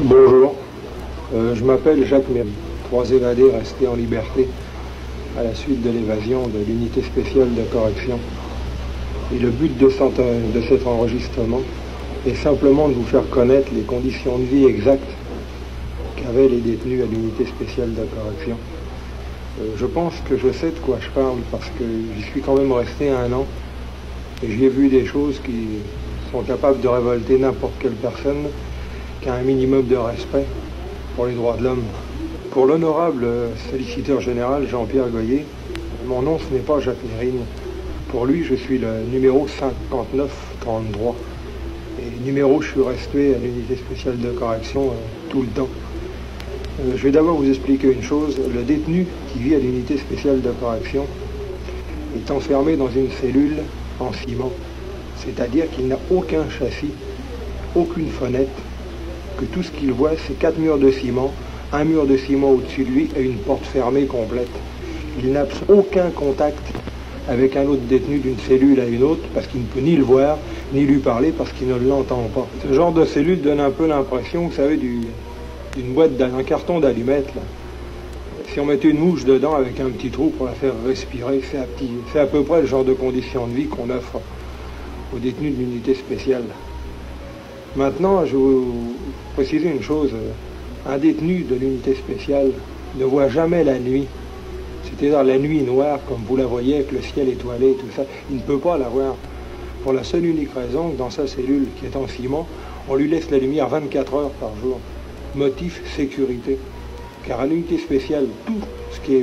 Bonjour, je m'appelle Jacques Méry, 3 évadés restés en liberté à la suite de l'évasion de l'unité spéciale de correction. Et le but de cet enregistrement est simplement de vous faire connaître les conditions de vie exactes qu'avaient les détenus à l'unité spéciale de correction. Je pense que je sais de quoi je parle parce que j'y suis quand même resté 1 an et j'y ai vu des choses qui sont capables de révolter n'importe quelle personne qui a un minimum de respect pour les droits de l'homme. Pour l'honorable solliciteur général Jean-Pierre Goyer, mon nom ce n'est pas Jacques Mérine. Pour lui, je suis le numéro 5933. Et numéro, je suis resté à l'unité spéciale de correction tout le temps. Je vais d'abord vous expliquer une chose. Le détenu qui vit à l'unité spéciale de correction est enfermé dans une cellule en ciment. C'est-à-dire qu'il n'a aucun châssis, aucune fenêtre, que tout ce qu'il voit, c'est 4 murs de ciment, un mur de ciment au-dessus de lui et une porte fermée complète. Il n'a aucun contact avec un autre détenu d'une cellule à une autre parce qu'il ne peut ni le voir, ni lui parler parce qu'il ne l'entend pas. Ce genre de cellule donne un peu l'impression, vous savez, d'une boîte, d'un carton d'allumettes. Si on mettait une mouche dedans avec un petit trou pour la faire respirer, c'est à peu près le genre de conditions de vie qu'on offre aux détenus de l'unité spéciale. Maintenant, je vais vous préciser une chose. Un détenu de l'unité spéciale ne voit jamais la nuit. C'est-à-dire la nuit noire, comme vous la voyez, avec le ciel étoilé, tout ça. Il ne peut pas la voir. Pour la seule unique raison que dans sa cellule, qui est en ciment, on lui laisse la lumière 24 heures par jour. Motif sécurité. Car à l'unité spéciale, tout ce qui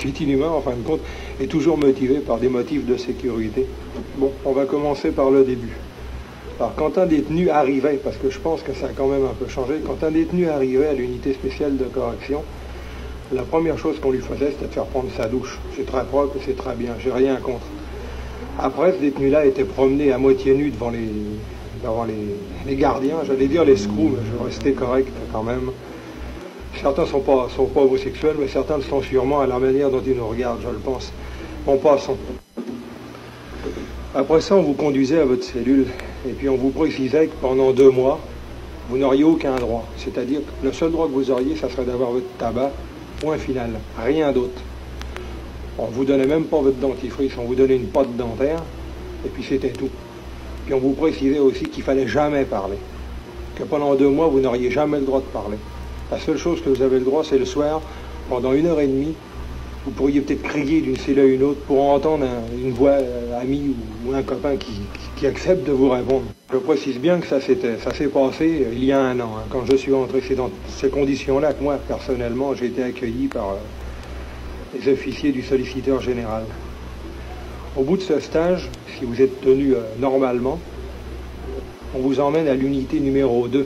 est inhumain, en fin de compte, est toujours motivé par des motifs de sécurité. Bon, on va commencer par le début. Alors, quand un détenu arrivait, parce que je pense que ça a quand même un peu changé, quand un détenu arrivait à l'unité spéciale de correction, la première chose qu'on lui faisait, c'était de faire prendre sa douche. C'est très propre et c'est très bien, j'ai rien contre. Après, ce détenu-là était promené à moitié nu devant les gardiens, j'allais dire les screws, mais je vais rester correct quand même. Certains ne sont pas homosexuels, mais certains le sont sûrement à la manière dont ils nous regardent, je le pense. En passant. Après ça, on vous conduisait à votre cellule, et puis on vous précisait que pendant 2 mois, vous n'auriez aucun droit. C'est-à-dire que le seul droit que vous auriez, ça serait d'avoir votre tabac, point final, rien d'autre. On ne vous donnait même pas votre dentifrice, on vous donnait une pâte dentaire, et puis c'était tout. Puis on vous précisait aussi qu'il ne fallait jamais parler. Que pendant 2 mois, vous n'auriez jamais le droit de parler. La seule chose que vous avez le droit, c'est le soir, pendant 1h30, vous pourriez peut-être crier d'une cellule à une autre pour entendre une voix amie ou un copain qui accepte de vous répondre. Je précise bien que ça s'est passé il y a 1 an. Quand je suis entré, c'est dans ces conditions-là que moi, personnellement, j'ai été accueilli par les officiers du solliciteur général. Au bout de ce stage, si vous êtes tenu normalement, on vous emmène à l'unité numéro 2.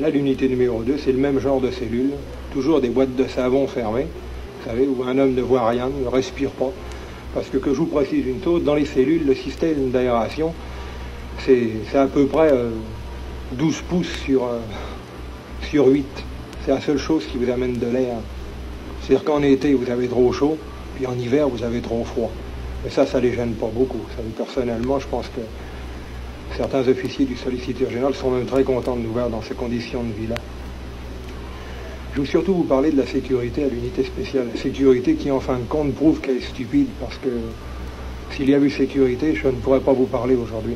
Là, l'unité numéro 2, c'est le même genre de cellule, toujours des boîtes de savon fermées, vous savez, où un homme ne voit rien, ne respire pas. Parce que je vous précise une chose, dans les cellules, le système d'aération, c'est à peu près 12 pouces sur 8. C'est la seule chose qui vous amène de l'air. C'est-à-dire qu'en été, vous avez trop chaud, puis en hiver, vous avez trop froid. Et ça les gêne pas beaucoup. Ça, personnellement, je pense que certains officiers du solliciteur général sont même très contents de nous voir dans ces conditions de vie-là. Je veux surtout vous parler de la sécurité à l'unité spéciale. Sécurité qui, en fin de compte, prouve qu'elle est stupide, parce que s'il y avait eu sécurité, je ne pourrais pas vous parler aujourd'hui.